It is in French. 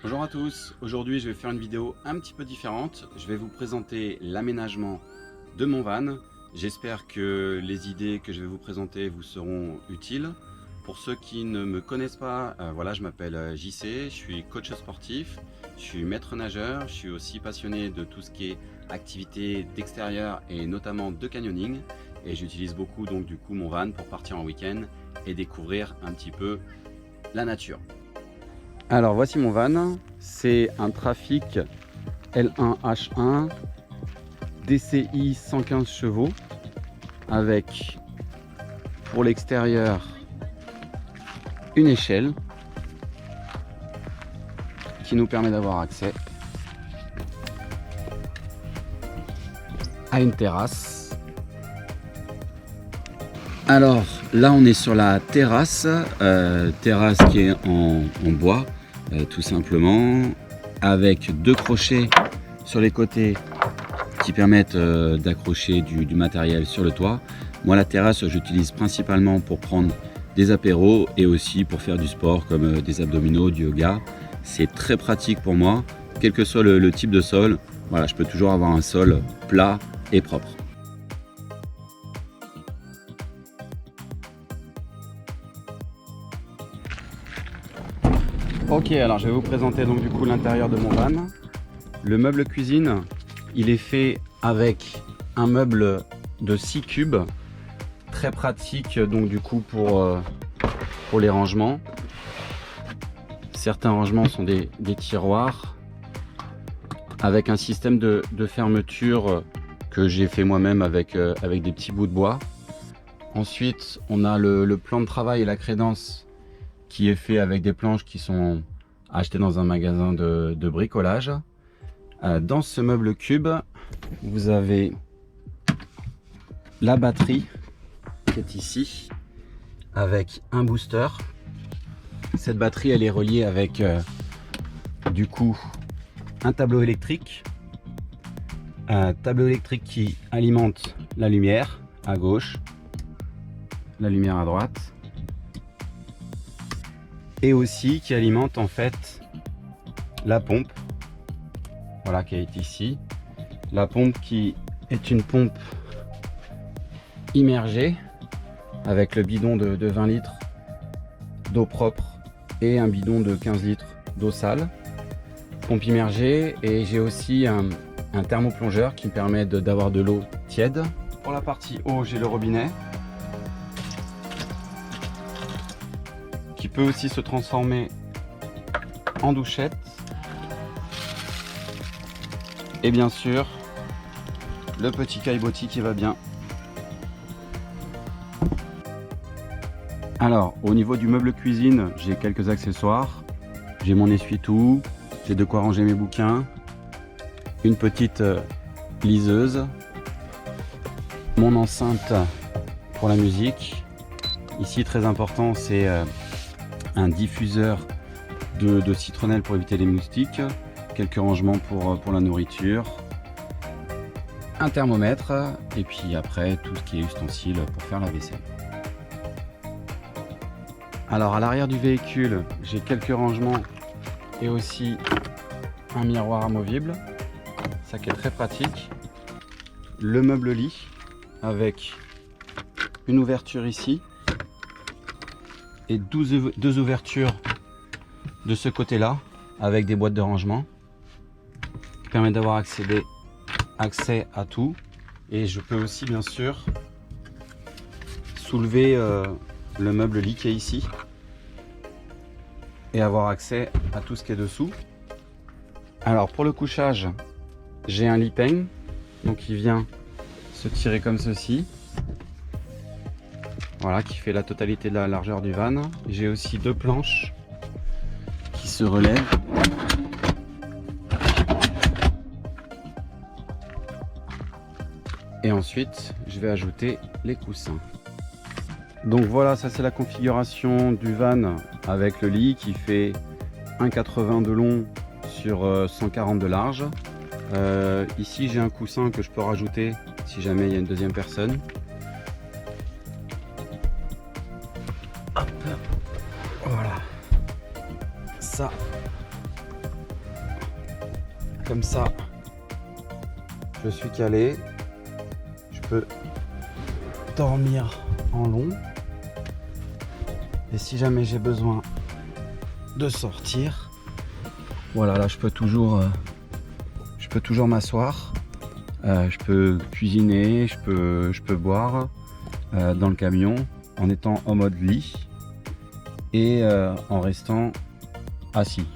Bonjour à tous, aujourd'hui je vais faire une vidéo un petit peu différente. Je vais vous présenter l'aménagement de mon van. J'espère que les idées que je vais vous présenter vous seront utiles. Pour ceux qui ne me connaissent pas, voilà, je m'appelle JC, je suis coach sportif, je suis maître nageur, je suis aussi passionné de tout ce qui est activité d'extérieur et notamment de canyoning. Et j'utilise beaucoup donc du coup mon van pour partir en week-end et découvrir un petit peu la nature. Alors voici mon van, c'est un Trafic L1H1 DCI 115 chevaux avec pour l'extérieur une échelle qui nous permet d'avoir accès à une terrasse. Alors là on est sur la terrasse, terrasse qui est en bois. Tout simplement, avec deux crochets sur les côtés qui permettent d'accrocher du matériel sur le toit. Moi, la terrasse, j'utilise principalement pour prendre des apéros et aussi pour faire du sport comme des abdominaux, du yoga. C'est très pratique pour moi, quel que soit le type de sol. Voilà, je peux toujours avoir un sol plat et propre. Ok, alors je vais vous présenter donc du coup l'intérieur de mon van. Le meuble cuisine, il est fait avec un meuble de 6 cubes, très pratique donc du coup pour les rangements. Certains rangements sont des tiroirs avec un système de fermeture que j'ai fait moi-même avec des petits bouts de bois. Ensuite, on a le plan de travail et la crédence qui est fait avec des planches qui sont achetées dans un magasin de bricolage. Dans ce meuble cube, vous avez la batterie qui est ici avec un booster. Cette batterie elle est reliée avec du coup un tableau électrique. Un tableau électrique qui alimente la lumière à gauche, la lumière à droite, et aussi qui alimente en fait la pompe, voilà, qui est ici. La pompe qui est une pompe immergée avec le bidon de 20 litres d'eau propre et un bidon de 15 litres d'eau sale. Pompe immergée, et j'ai aussi un thermoplongeur qui me permet d'avoir de l'eau tiède. Pour la partie eau, j'ai le robinet qui peut aussi se transformer en douchette, et bien sûr le petit caillebotis qui va bien. Alors au niveau du meuble cuisine, j'ai quelques accessoires. J'ai mon essuie-tout, j'ai de quoi ranger mes bouquins, une petite liseuse, mon enceinte pour la musique. Ici, très important, c'est un diffuseur de citronnelle pour éviter les moustiques, quelques rangements pour la nourriture, un thermomètre, et puis après tout ce qui est ustensile pour faire la vaisselle. Alors à l'arrière du véhicule, j'ai quelques rangements et aussi un miroir amovible, ça qui est très pratique. Le meuble lit avec une ouverture ici et deux ouvertures de ce côté-là avec des boîtes de rangement qui permettent d'avoir accès à tout. Et je peux aussi bien sûr soulever le meuble lit qui est ici et avoir accès à tout ce qui est dessous. Alors pour le couchage, j'ai un lit peigne, donc il vient se tirer comme ceci. Voilà, qui fait la totalité de la largeur du van. J'ai aussi deux planches qui se relèvent. Et ensuite, je vais ajouter les coussins. Donc voilà, ça c'est la configuration du van avec le lit qui fait 1,80 de long sur 140 de large. Ici j'ai un coussin que je peux rajouter si jamais il y a une deuxième personne. Hop. Voilà. Ça, comme ça, je suis calé. Je peux dormir en long. Et si jamais j'ai besoin de sortir, voilà, là je peux toujours m'asseoir. Je peux cuisiner, je peux boire dans le camion en étant en mode lit et en restant assis.